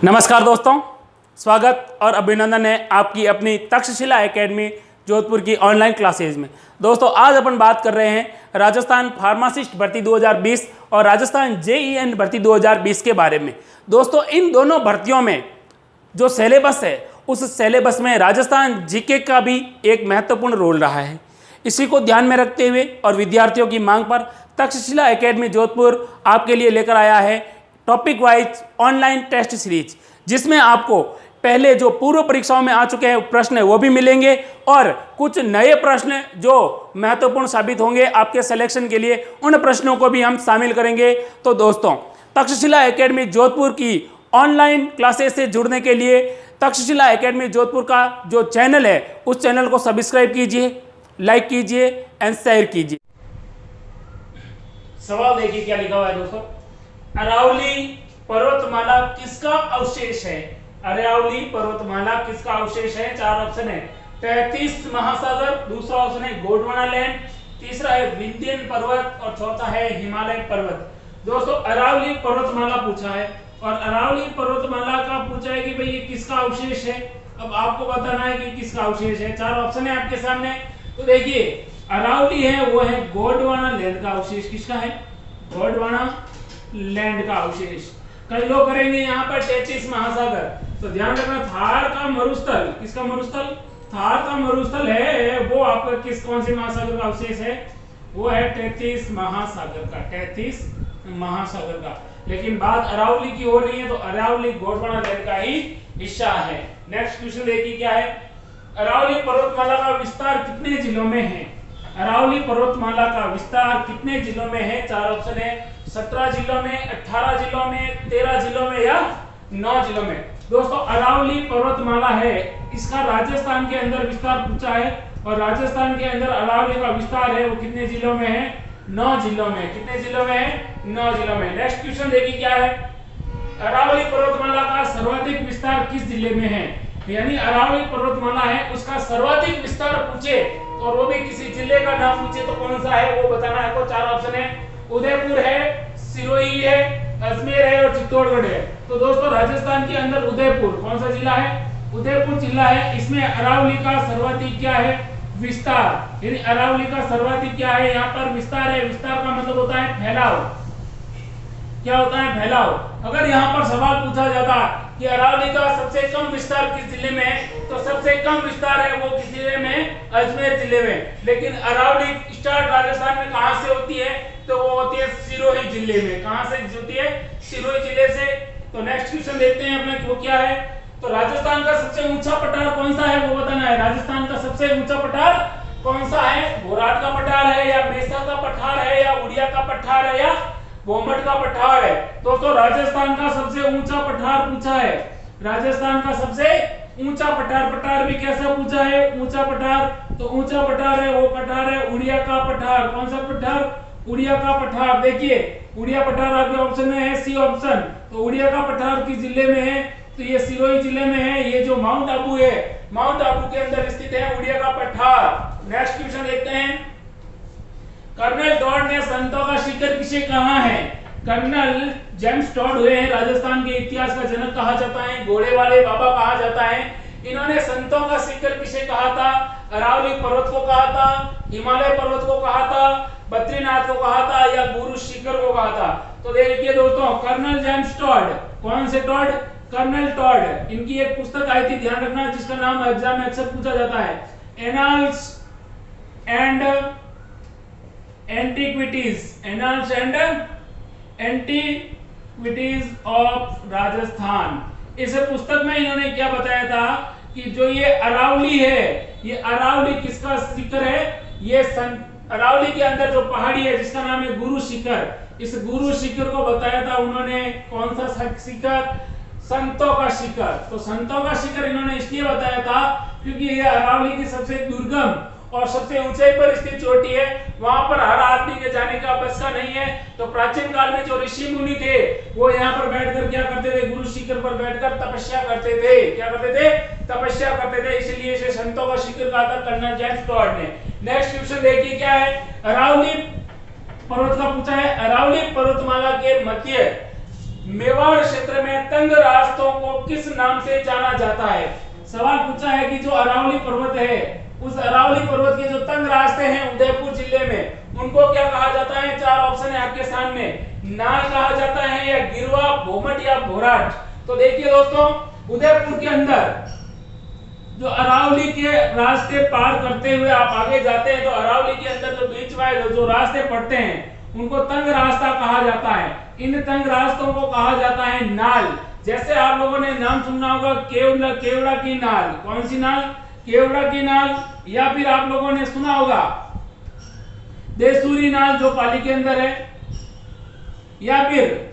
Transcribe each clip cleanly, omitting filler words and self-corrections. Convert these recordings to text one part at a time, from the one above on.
नमस्कार दोस्तों, स्वागत और अभिनंदन है आपकी अपनी तक्षशिला एकेडमी जोधपुर की ऑनलाइन क्लासेज में। दोस्तों आज अपन बात कर रहे हैं राजस्थान फार्मासिस्ट भर्ती 2020 और राजस्थान जेईएन भर्ती 2020 के बारे में। दोस्तों इन दोनों भर्तियों में जो सिलेबस है उस सिलेबस में राजस्थान जीके का भी एक महत्वपूर्ण रोल रहा है। इसी को ध्यान में रखते हुए और विद्यार्थियों की मांग पर तक्षशिला एकेडमी जोधपुर आपके लिए लेकर आया है topic wise online test series, जिसमें आपको पहले जो पूर्व परीक्षाओं में आ चुके हैं प्रश्न वो भी मिलेंगे और कुछ नए प्रश्न जो महत्वपूर्ण साबित होंगे आपके सिलेक्शन के लिए, उन प्रश्नों को भी हम शामिल करेंगे। तो दोस्तों तक्षशिला एकेडमी जोधपुर की ऑनलाइन क्लासेस से जुड़ने के लिए तक्षशिला एकेडमी जोधपुर का जो चैनल है उस चैनल को सब्सक्राइब कीजिए, लाइक कीजिए एंड शेयर कीजिए। सवाल देखिए क्या लिखा हुआ है दोस्तों। अरावली पर्वतमाला किसका अवशेष है? अरावली पर्वतमाला किसका अवशेष है? चार ऑप्शन है। 33 महासागर, दूसरा ऑप्शन है गोंडवाना लैंड, तीसरा है विंध्यन पर्वत और चौथा है हिमालय पर्वत। दोस्तों अरावली पर्वतमाला पूछा है और अरावली पर्वतमाला का पूछा है कि भाई ये किसका अवशेष है। अब आपको बताना है कि किसका अवशेष है। चार ऑप्शन है आपके सामने। तो देखिए अरावली है वो है गोंडवाना लैंड का अवशेष। किसका है? गोंडवाना लैंड का अवशेष। कई लोग करेंगे यहाँ पर 33 महासागर, तो ध्यान रखना थार का मरुस्थल, किसका मरुस्थल? थार का मरुस्थल है वो आपका कौन से महासागर का अवशेष है? वो है 33 महासागर का, 33 महासागर का। लेकिन बात अरावली की हो रही है तो अरावली गोंडवाना लैंड का ही हिस्सा है। नेक्स्ट क्वेश्चन देखिए क्या है। अरावली पर्वतमाला का विस्तार कितने जिलों में है? अरावली पर्वतमाला का विस्तार कितने जिलों में है? चार ऑप्शन है। 17 जिलों में, 18 जिलों में, 13 जिलों में या 9 जिलों में। दोस्तों अरावली पर्वतमाला है इसका राजस्थान के अंदर विस्तार पूछा है और राजस्थान के अंदर अरावली का विस्तार है वो कितने जिलों में है? 9 जिलों में। कितने जिलों में है? 9 जिलों में। नेक्स्ट क्वेश्चन देखिए क्या है। अरावली पर्वतमाला का सर्वाधिक विस्तार किस जिले में है? यानी अरावली पर्वतमाला है उसका सर्वाधिक विस्तार पूछे और वो भी किसी जिले का नाम पूछे तो कौन सा है वो बताना है। तो चार ऑप्शन है। उदयपुर है, सिरोही है, अजमेर है और चित्तौड़गढ़ है। तो दोस्तों राजस्थान के अंदर उदयपुर कौन सा जिला है? उदयपुर जिला है। इसमें अरावली का सर्वाधिक क्या है? विस्तार। यानी अरावली का सर्वाधिक क्या है? यहाँ पर विस्तार है। विस्तार का मतलब होता है फैलाव। क्या होता है? फैलाव। अगर यहाँ पर सवाल पूछा जाता कि अरावली का सबसे कम विस्तार किस जिले में है तो सबसे कम विस्तार है वो किस जिले में? अजमेर जिले में। लेकिन अरावली स्टार्ट राजस्थान में कहां से होती है? तो वो होती है सिरोही जिले में। कहां से होती है? सिरोही जिले से। तो नेक्स्ट क्वेश्चन देखते हैं अपने वो क्या है। तो राजस्थान का सबसे ऊंचा पठार कौन सा है वो बताना है। राजस्थान का सबसे ऊंचा पठार कौन सा है? घोराट का पठार है या मेसा का पठार है या उड़िया का पठार है या गोमट का पठार है? दोस्तों राजस्थान का सबसे ऊंचा पठार पूछा है। राजस्थान का सबसे ऊंचा पठार, पठार भी कैसा पूछा है? ऊंचा पठार। तो ऊंचा पठार है वो पठार है उड़िया का पठार। कौन सा पठार? उड़िया का पठार। देखिए उड़िया पठार आपके ऑप्शन में है सी ऑप्शन। तो उड़िया का पठार किस जिले में है? तो ये सिरोही जिले में है। ये जो माउंट आबू है, माउंट आबू के अंदर स्थित है उड़िया का पठार। नेक्स्ट क्वेश्चन देखते हैं। कर्नल टॉड ने संतों का शिखर किसे कहा है? कर्नल जेम्स टॉड हुए हैं राजस्थान के इतिहास का जनक कहा जाता है, घोड़े वाले बाबा कहा जाता है। इन्होंने संतों का शिखर किसे कहा था? अरावली पर्वत को कहा था, हिमालय पर्वत को कहा था, बद्रीनाथ को कहा था या गुरु शिखर को कहा था? तो देखिए दोस्तों कर्नल जेम्स टॉड। कौन से टॉड? Colonel Tod. इनकी एक पुस्तक आई थी, ध्यान रखना, जिसका नाम एग्जाम में अक्सर पूछा जाता है, annals and antiquities. Annals and antiquities of Rajasthan. इस पुस्तक में इन्होंने क्या बताया था कि जो ये अरावली है, ये अरावली किसका शिखर है? ये अरावली के अंदर जो पहाड़ी है जिसका नाम है गुरु शिखर, इस गुरु शिखर को बताया था उन्होंने। कौन सा शिखर? संतों का शिखर। तो संतों का शिखर इन्होंने इसलिए बताया था क्योंकि ये अरावली की सबसे दुर्गम और सबसे ऊंचाई पर स्थित चोटी है। वहां पर हर आदमी के जाने का बस का नहीं है। तो प्राचीन काल में जो ऋषि मुनि थे वो यहाँ पर बैठकर क्या करते थे? गुरु शिखर पर बैठकर तपस्या करते थे। क्या करते थे? तपस्या करते थे। इसलिए इसे संतों का शिखर कहा था कर्नल जेम्स टॉड ने। नेक्स्ट क्वेश्चन देखिए क्या है। अरावली पर्वत का पूछा है। अरावली पर्वतमाला के मध्य मेवाड़ क्षेत्र में तंग रास्तों को किस नाम से जाना जाता है? सवाल पूछा है कि जो अरावली पर्वत है, उस अरावली पर्वत के जो तंग रास्ते हैं उदयपुर जिले में, उनको क्या कहा जाता है? चार ऑप्शन है आपके सामने। नाल कहा जाता है, या गिरवा, भोमट, या भोराट। तो देखिए दोस्तों, उदयपुर के अंदर जो अरावली के रास्ते पार करते हुए आप आगे जाते हैं, तो अरावली के अंदर जो बीच में जो रास्ते पड़ते हैं उनको तंग रास्ता कहा जाता है। इन तंग रास्तों को कहा जाता है नाल। जैसे आप लोगों ने नाम सुना होगा केवड़ा की नाल। कौन सी नाल? केवड़ा की नाल। या फिर आप लोगों ने सुना होगा देसूरी नाल, जो पाली के अंदर है। या फिर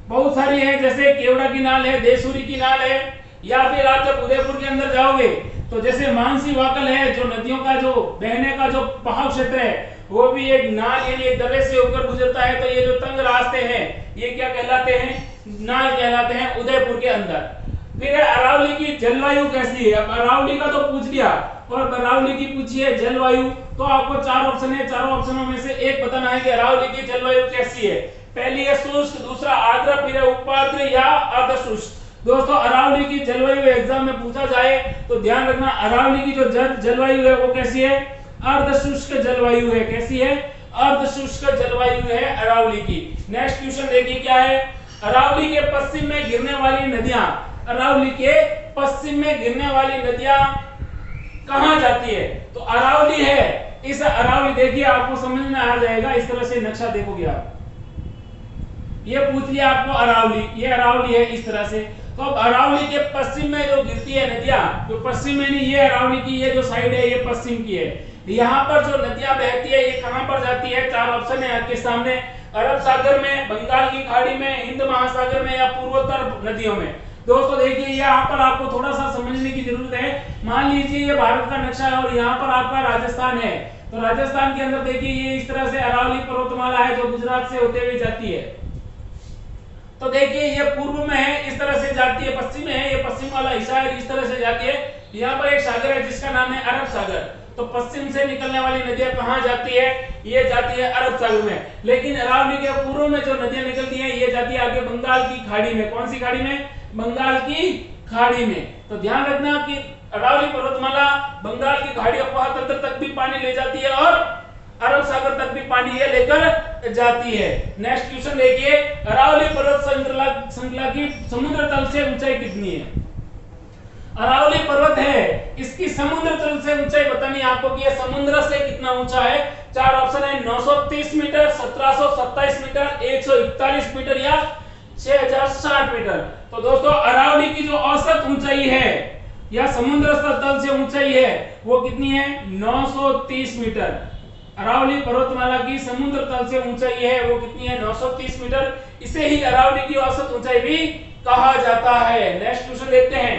बहुत सारी है, जैसे केवड़ा की नाल है, देसूरी की नाल है। या फिर आप जब उदयपुर के अंदर जाओगे तो जैसे मानसी वाकल है, जो नदियों का जो बहने का जो पहाड़ क्षेत्र है, वो भी एक नाल यानी एक दर्रे से होकर गुजरता है। तो ये जो तंग रास्ते हैं ये क्या कहलाते हैं? नाल कहलाते हैं उदयपुर के अंदर। फिर अरावली की जलवायु कैसी है? अब अरावली का तो पूछ लिया, और अरावली की पूछी है जलवायु, तो आपको चार ऑप्शन है, चारों ऑप्शनों में से एक बताना है कि अरावली की जलवायु कैसी है। पहली है शुष्क, दूसरा आर्द्र, फिर है उपार्द्र या अर्ध शुष्क। दोस्तों, अरावली की जलवायु एग्जाम में पूछा जाए तो ध्यान रखना, अरावली की जो जलवायु है वो कैसी है? अर्ध शुष्क जलवायु है। कैसी है? अर्ध शुष्क जलवायु है अरावली की। नेक्स्ट क्वेश्चन देखिए क्या है। अरावली के पश्चिम में गिरने वाली नदियां, अरावली के पश्चिम में गिरने वाली नदियां कहां जाती है? तो अरावली है, इस अरावली देखिए आपको समझ में आ जाएगा, इस तरह से नक्शा देखोगे आप, ये पूछ लिया आपको अरावली, ये अरावली है इस तरह से। तो अब अरावली के पश्चिम में जो गिरती है नदियां, जो पश्चिम में नहीं, ये अरावली की ये जो साइड है ये पश्चिम की है। यहाँ पर जो नदियां बहती है ये कहां पर जाती है? चार ऑप्शन है आपके सामने। अरब सागर में, बंगाल की खाड़ी में, हिंद महासागर में, या पूर्वोत्तर नदियों में। दोस्तों देखिए, यहाँ पर आपको थोड़ा सा समझने की जरूरत है। मान लीजिए ये भारत का नक्शा है और यहाँ पर आपका राजस्थान है, तो राजस्थान के अंदर देखिए ये इस तरह से अरावली पर्वतमाला है जो गुजरात से होते हुए जाती है। तो देखिए ये पूर्व में है, इस तरह से जाती है, पश्चिम में है, ये पश्चिम वाला हिस्सा है, इस तरह से जाती है। यहाँ पर एक सागर है जिसका नाम है अरब सागर। तो पश्चिम से निकलने वाली नदियां कहाँ जाती है? ये जाती है अरब सागर में। लेकिन अरावली के पूर्व में जो नदियां निकलती हैं ये जाती है आगे बंगाल की खाड़ी में। कौन सी खाड़ी में? बंगाल की खाड़ी में। तो ध्यान रखना कि अरावली पर्वतमाला बंगाल की खाड़ी अफवाह तंत्र तक भी पानी ले जाती है और अरब सागर तक भी पानी ये लेकर जाती है। नेक्स्ट क्वेश्चन देखिए, अरावली पर्वत श्रृंखला की समुद्र तल से ऊंचाई कितनी है? अरावली पर्वत है, इसकी समुद्र तल से ऊंचाई बतानी है आपको कि ये समुद्र से कितना ऊंचा है। चार ऑप्शन है, 930 मीटर, 1727 मीटर, 141 मीटर या 6060 मीटर। तो दोस्तों अरावली की जो औसत ऊंचाई है या समुद्र तल से ऊंचाई है वो कितनी है? 930 मीटर। अरावली पर्वतमाला की समुद्र तल से ऊंचाई है वो कितनी है? 930 मीटर। इसे ही अरावली की औसत ऊंचाई भी कहा जाता है। नेक्स्ट क्वेश्चन देखते हैं,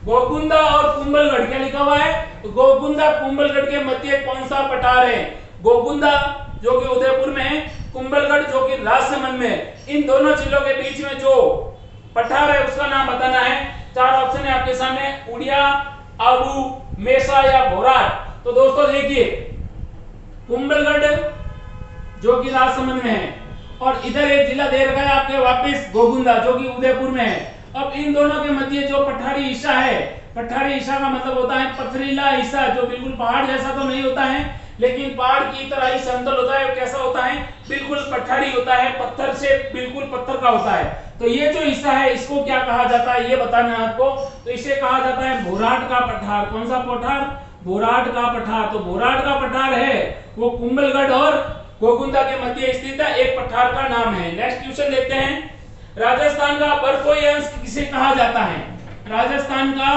गोगुंदा और कुंभलगढ़ क्या लिखा हुआ है? गोगुंदा कुंभलगढ़ के मध्य कौन सा पठार है? गोगुंदा जो कि उदयपुर में है, कुंभलगढ़ जो कि राजसमंद में है। इन दोनों जिलों के बीच में जो पठार है उसका नाम बताना है। चार ऑप्शन है आपके सामने, उड़िया, आबू, मेसा या भोराट। तो दोस्तों देखिए, कुंभलगढ़ जो कि राजसमंद में है और इधर एक जिला दे रखा है आपके वापस गोगुंदा जो कि उदयपुर में है। अब इन दोनों के मध्य जो पठारी हिस्सा है, पठारी हिस्सा का मतलब होता है पथरीला हिस्सा, जो बिल्कुल पहाड़ जैसा तो नहीं होता है लेकिन पहाड़ की तरह ही समतल होता है। कैसा होता है? बिल्कुल पठारी होता है, पत्थर से बिल्कुल पत्थर का होता है। तो ये जो हिस्सा है इसको क्या कहा जाता है ये बताना है आपको। तो इसे कहा जाता है भोराट का पठार। कौन सा पठार? भोराट का पठार। तो भोराट का पठार है वो कुंभलगढ़ और गोगुंदा के मध्य स्थित एक पठार का नाम है। नेक्स्ट क्वेश्चन देखते हैं, राजस्थान का बर्फोई अंश किसे कहा जाता है? राजस्थान का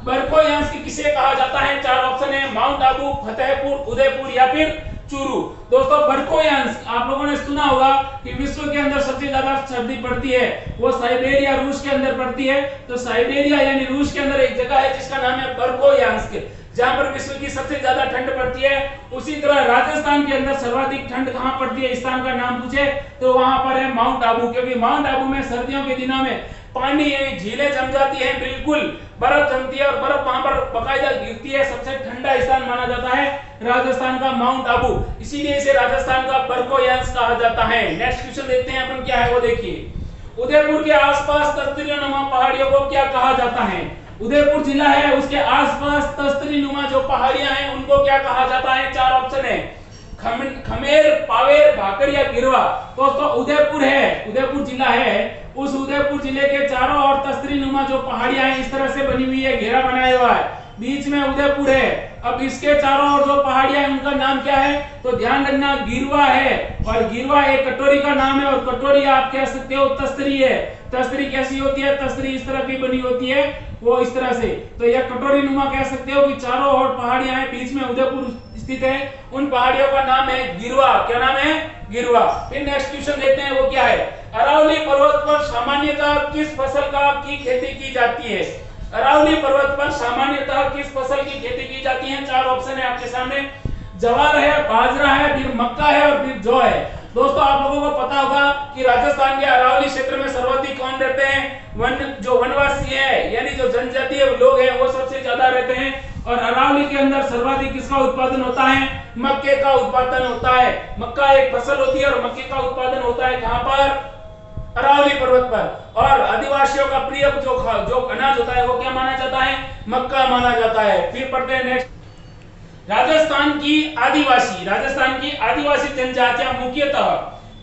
बर्फोई अंश किसे कहा जाता है? चार ऑप्शन है, माउंट आबू, फतेहपुर, उदयपुर या फिर चूरू। दोस्तों बर्फोई अंश आप लोगों ने सुना होगा कि विश्व के अंदर सबसे ज्यादा सर्दी पड़ती है वो साइबेरिया रूस के अंदर पड़ती है। तो साइबेरिया यानी रूस के अंदर एक जगह है जिसका नाम है बर्फोई अंश। जहां पर विश्व की सबसे ज्यादा ठंड पड़ती है। उसी तरह राजस्थान के अंदर सर्वाधिक ठंड कहां पड़ती है, स्थान का नाम पूछे तो वहां पर है माउंट आबू, क्योंकि माउंट आबू में सर्दियों के दिनों में पानी है, झीलें जम जाती है, बिल्कुल बर्फ जमती है और बर्फ वहां पर बकायदा गिरती है। सबसे ठंडा स्थान माना जाता है राजस्थान का माउंट आबू, इसीलिए इसे राजस्थान का बर्फोयांश कहा जाता है। नेक्स्ट क्वेश्चन देखते हैं अपन, क्या है वो देखिए। उदयपुर के आसपास तस्तरीनुमा पहाड़ियों को क्या कहा जाता है? उदयपुर जिला है, उसके आसपास तस्तरीनुमा जो पहाड़ियां हैं उनको क्या कहा जाता है? चार ऑप्शन है, खमेर, पावेर, भाकर या गिरवा। दोस्तों उदयपुर है, उदयपुर जिला है, उस उदयपुर जिले के चारों ओर तस्तरीनुमा जो पहाड़ियां हैं इस तरह से बनी हुई है, घेरा बनाया हुआ है, बीच में उदयपुर है। अब इसके चारों ओर जो पहाड़ियां हैं उनका नाम क्या है? तो ध्यान रखना गिरवा है, और गिरवा एक कटोरी का नाम है, और कटोरी आप कह सकते हो तस्तरी है। तस्तरी कैसी होती है? तस्तरी इस तरह की बनी होती है, वो इस तरह से, तो यह कटोरी नुमा कह सकते हो कि चारों ओर पहाड़ियां हैं, बीच में उदयपुर स्थित है, उन पहाड़ियों का नाम है गिरवा। क्या नाम है? गिरवा। फिर नेक्स्ट क्वेश्चन देखते हैं, वो क्या है? अरावली पर्वत पर सामान्यतः किस फसल की खेती की जाती है? अरावली पर्वत पर सामान्यतः किस फसल की खेती की जाती है? चार ऑप्शन है आपके सामने, जवार है, बाजरा है, फिर मक्का है और फिर जौ है। दोस्तों आप लोगों को पता होगा कि राजस्थान के अरावली क्षेत्र में सर्वाधिक कौन रहते हैं? जो वनवासी है, यानी जो जनजातीय लोग हैं वो सबसे ज्यादा रहते हैं। और अरावली के अंदर सर्वाधिक किसका उत्पादन होता है? मक्के का उत्पादन होता है। मक्का एक फसल होती है और मक्के का उत्पादन होता है कहां पर? अरावली पर्वत पर। और आदिवासियों का प्रिय जो अनाज होता है वो क्या माना जाता है? मक्का माना जाता है। फिर पढ़ते हैं नेक्स्ट, राजस्थान की आदिवासी जनजातियां मुख्यतः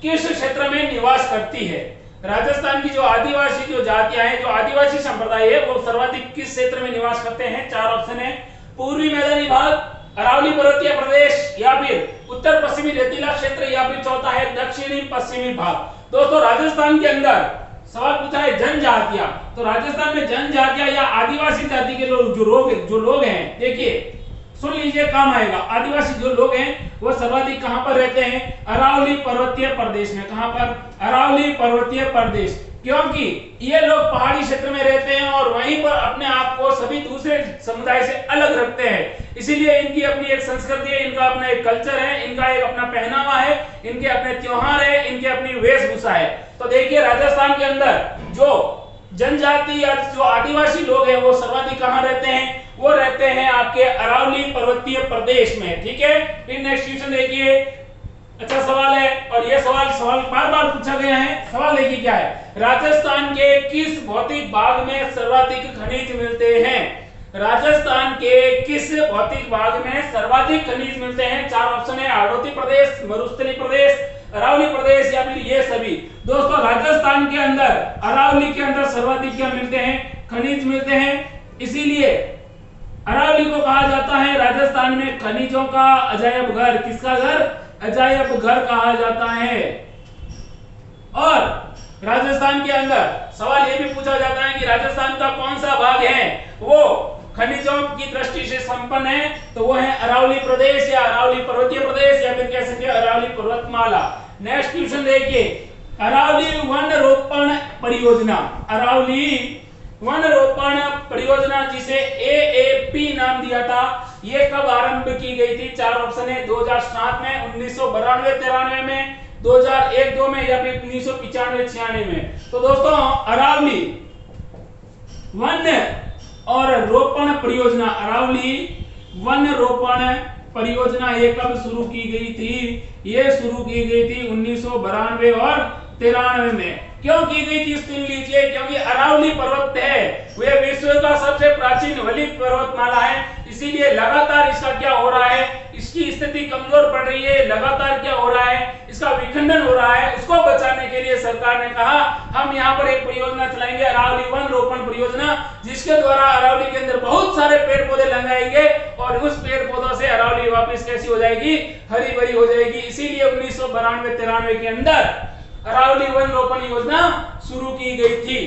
किस क्षेत्र में निवास करती है? राजस्थान की जो आदिवासी जो जातियां हैं, जो आदिवासी संप्रदाय है, वो सर्वाधिक किस क्षेत्र में निवास करते हैं? चार ऑप्शन है, पूर्वी मैदानी भाग, अरावली पर्वतीय प्रदेश, या फिर उत्तर पश्चिमी रेतीला क्षेत्र, या फिर चौथा है दक्षिणी पश्चिमी भाग। दोस्तों राजस्थान के अंदर सवाल पूछा है जनजातियां, तो राजस्थान में जनजातियां या आदिवासी जाति के लोग जो लोग हैं, देखिए सुन लीजिए काम आएगा। आदिवासी जो लोग हैं वो सर्वाधिक कहां पर रहते हैं? अरावली पर्वतीय प्रदेश में। कहां पर? अरावली पर्वतीय प्रदेश, क्योंकि ये लोग पहाड़ी क्षेत्र में रहते हैं और वहीं पर अपने आप को सभी दूसरे समुदाय से अलग रखते हैं, इसीलिए इनकी अपनी एक संस्कृति है, इनका अपना एक कल्चर है, इनका एक अपना पहनावा है, इनके अपने त्योहार है, इनके अपनी वेशभूषा है। तो देखिए राजस्थान के अंदर जो जनजाति या जो आदिवासी लोग हैं वो सर्वाधिक कहां रहते हैं? वो रहते हैं आपके अरावली पर्वतीय प्रदेश में। ठीक है, फिर नेक्स्ट क्वेश्चन देखिए, अच्छा सवाल है, और ये सवाल बार बार पूछा गया है। सवाल देखिए क्या है? राजस्थान के किस भौतिक भाग में सर्वाधिक खनिज मिलते हैं? राजस्थान के किस भौतिक भाग में सर्वाधिक खनिज मिलते हैं? चार ऑप्शन है, हाड़ौती प्रदेश, मरुस्थली प्रदेश, अरावली प्रदेश, या फिर ये सभी। दोस्तों राजस्थान के अंदर अरावली के अंदर सर्वाधिक क्या मिलते हैं? खनिज मिलते हैं, इसीलिए अरावली को कहा जाता है राजस्थान में खनिजों का अजायब घर। किसका घर? अजायब घर कहा जाता है। और राजस्थान के अंदर सवाल यह भी पूछा जाता है कि राजस्थान का कौन सा भाग है वो खनिजों की दृष्टि से संपन्न है? तो वो है अरावली प्रदेश या अरावली पर्वतीय प्रदेश, या फिर कह सकते हैं अरावली पर्वतमाला। नेक्स्ट क्वेश्चन देखिए, अरावली वन रोपण परियोजना, अरावली वन रोपण परियोजना जिसे एएपी नाम दिया था, ये कब आरंभ की गई थी? चार ऑप्शन है, 2007 में, 1992-93 में, 2001-2 में, या फिर 1995-96 में। तो दोस्तों अरावली वन और रोपण परियोजना, अरावली वन रोपण परियोजना ये कब शुरू की गई थी? ये शुरू की गई थी 1992 और 93 में। क्यों की गई थी सुन लीजिए, क्योंकि अरावली पर्वत है वे विश्व का सबसे प्राचीन वलित पर्वतमाला है, इसीलिए लगातार इसका क्या हो रहा है? इसकी स्थिति कमजोर पड़ रही है, लगातार क्या हो रहा है? इसका विखंडन हो रहा है। उसको बचाने के लिए सरकार ने कहा हम यहाँ पर एक परियोजना चलाएंगे, अरावली वन रोपण परियोजना, जिसके द्वारा अरावली के अंदर बहुत सारे पेड़ पौधे लगाएंगे और उस पेड़ पौधों से अरावली वापस कैसी हो जाएगी? हरी भरी हो जाएगी। इसीलिए 1992-93 के अंदर अरावली वन रोपण योजना शुरू की गई थी।